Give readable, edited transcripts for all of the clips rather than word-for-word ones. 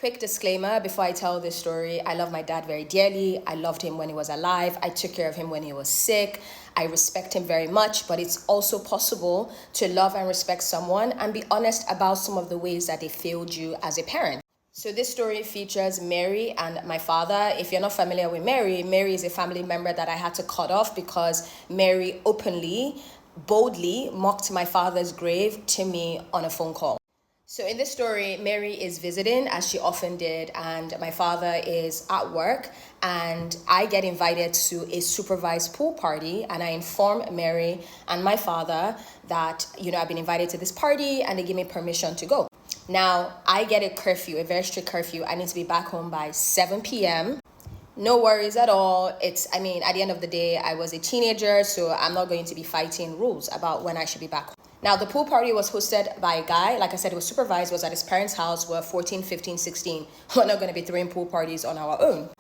Quick disclaimer before I tell this story, I love my dad very dearly. I loved him when he was alive. I took care of him when he was sick. I respect him very much, but it's also possible to love and respect someone and be honest about some of the ways that they failed you as a parent. So this story features Mary and my father. If you're not familiar with Mary, Mary is a family member that I had to cut off because Mary openly, boldly mocked my father's grave to me on a phone call. So in this story, Mary is visiting, as she often did, and my father is at work, and I get invited to a supervised pool party, and I inform Mary and my father that, I've been invited to this party, and they give me permission to go. Now, I get a curfew, a very strict curfew. I need to be back home by 7 p.m. No worries at all. At the end of the day, I was a teenager, so I'm not going to be fighting rules about when I should be back home. Now, the pool party was hosted by a guy. Like I said, it was supervised, was at his parents' house. We're 14, 15, 16. We're not going to be throwing pool parties on our own.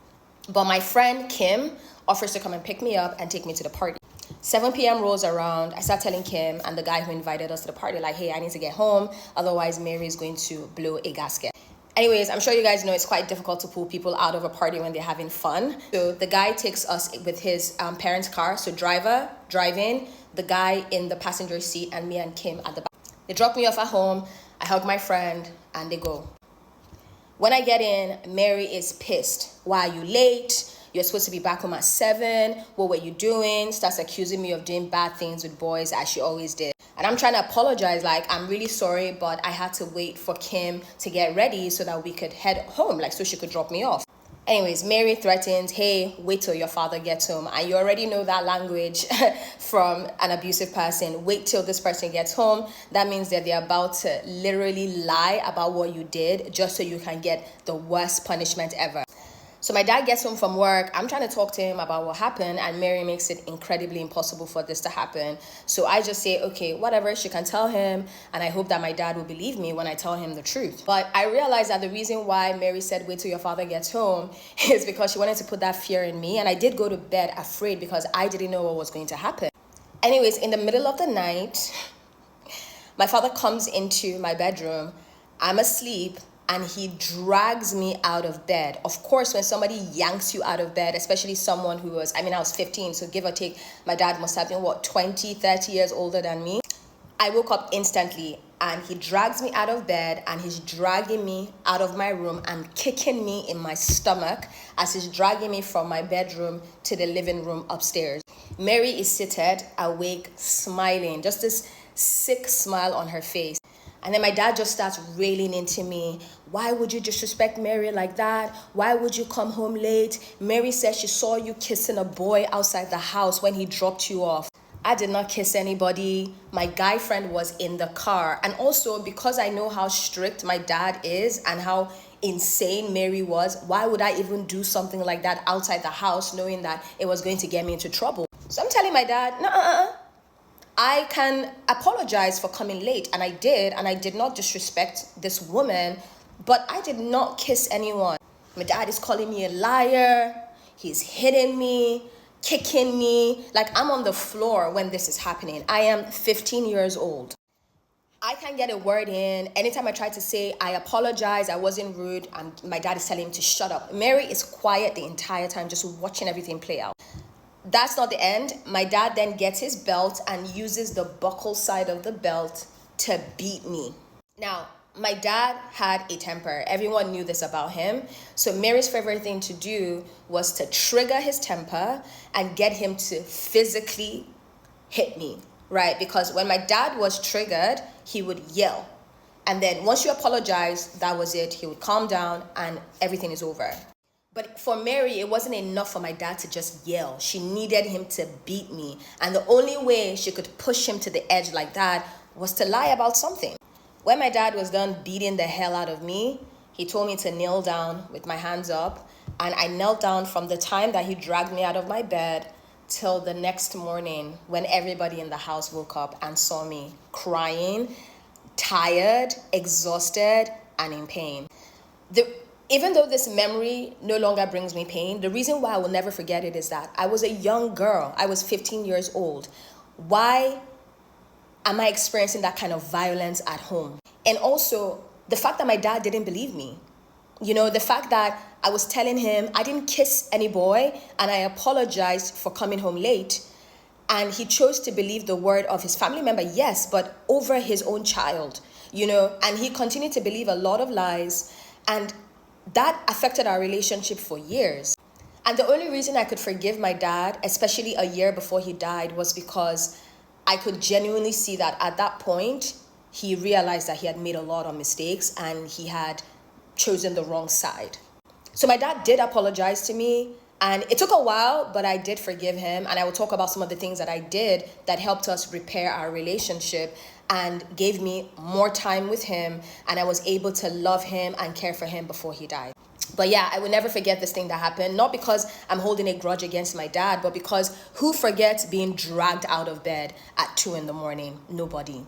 But my friend Kim offers to come and pick me up and take me to the party. 7 p.m. rolls around. I start telling Kim and the guy who invited us to the party, like, hey, I need to get home. Otherwise, Mary is going to blow a gasket. Anyways, I'm sure you guys know it's quite difficult to pull people out of a party when they're having fun. So the guy takes us with his parents' car. So driver, driving, the guy in the passenger seat, and me and Kim at the back. They drop me off at home. I hug my friend and they go. When I get in, Mary is pissed. Why are you late? You're supposed to be back home at 7. What were you doing? Starts accusing me of doing bad things with boys as she always did. And I'm trying to apologize, like, I'm really sorry, but I had to wait for Kim to get ready so that we could head home, so she could drop me off. Anyways, Mary threatens, hey, wait till your father gets home. And you already know that language from an abusive person. Wait till this person gets home. That means that they're about to literally lie about what you did just so you can get the worst punishment ever. So my dad gets home from work. I'm trying to talk to him about what happened, and Mary makes it incredibly impossible for this to happen. So I just say, okay, whatever, she can tell him, and I hope that my dad will believe me when I tell him the truth. But I realized that the reason why Mary said, wait till your father gets home, is because she wanted to put that fear in me, and I did go to bed afraid because I didn't know what was going to happen. Anyways, in the middle of the night, my father comes into my bedroom. I'm asleep. And he drags me out of bed. Of course, when somebody yanks you out of bed, especially someone who was, I was 15, so give or take, my dad must have been, 20, 30 years older than me. I woke up instantly, and he drags me out of bed, and he's dragging me out of my room and kicking me in my stomach as he's dragging me from my bedroom to the living room upstairs. Mary is seated, awake, smiling, just this sick smile on her face. And then my dad just starts railing into me. Why would you disrespect Mary like that? Why would you come home late? Mary said she saw you kissing a boy outside the house when he dropped you off. I did not kiss anybody. My guy friend was in the car. And also, because I know how strict my dad is and how insane Mary was, why would I even do something like that outside the house knowing that it was going to get me into trouble? So I'm telling my dad, no. I can apologize for coming late, and I did not disrespect this woman, but I did not kiss anyone. My dad is calling me a liar. He's hitting me, kicking me. Like, I'm on the floor when this is happening. I am 15 years old. I can't get a word in. Anytime I try to say, I apologize, I wasn't rude, and my dad is telling him to shut up. Mary is quiet the entire time, just watching everything play out. That's not the end. My dad then gets his belt and uses the buckle side of the belt to beat me. Now, my dad had a temper. Everyone knew this about him. So Mary's favorite thing to do was to trigger his temper and get him to physically hit me, right? Because when my dad was triggered, he would yell. And then once you apologize, that was it. He would calm down and everything is over. But for Mary, it wasn't enough for my dad to just yell. She needed him to beat me. And the only way she could push him to the edge like that was to lie about something. When my dad was done beating the hell out of me, he told me to kneel down with my hands up. And I knelt down from the time that he dragged me out of my bed till the next morning when everybody in the house woke up and saw me crying, tired, exhausted, and in pain. Even though this memory no longer brings me pain, the reason why I will never forget it is that I was a young girl. I was 15 years old. Why am I experiencing that kind of violence at home? And also, the fact that my dad didn't believe me. You know, the fact that I was telling him I didn't kiss any boy and I apologized for coming home late. And he chose to believe the word of his family member, yes, but over his own child, you know, and he continued to believe a lot of lies. And that affected our relationship for years. And the only reason I could forgive my dad, especially a year before he died, was because I could genuinely see that at that point, he realized that he had made a lot of mistakes and he had chosen the wrong side. So my dad did apologize to me, and it took a while, but I did forgive him. And I will talk about some of the things that I did that helped us repair our relationship and gave me more time with him. And I was able to love him and care for him before he died. But yeah, I will never forget this thing that happened. Not because I'm holding a grudge against my dad, but because who forgets being dragged out of bed at 2 a.m? Nobody.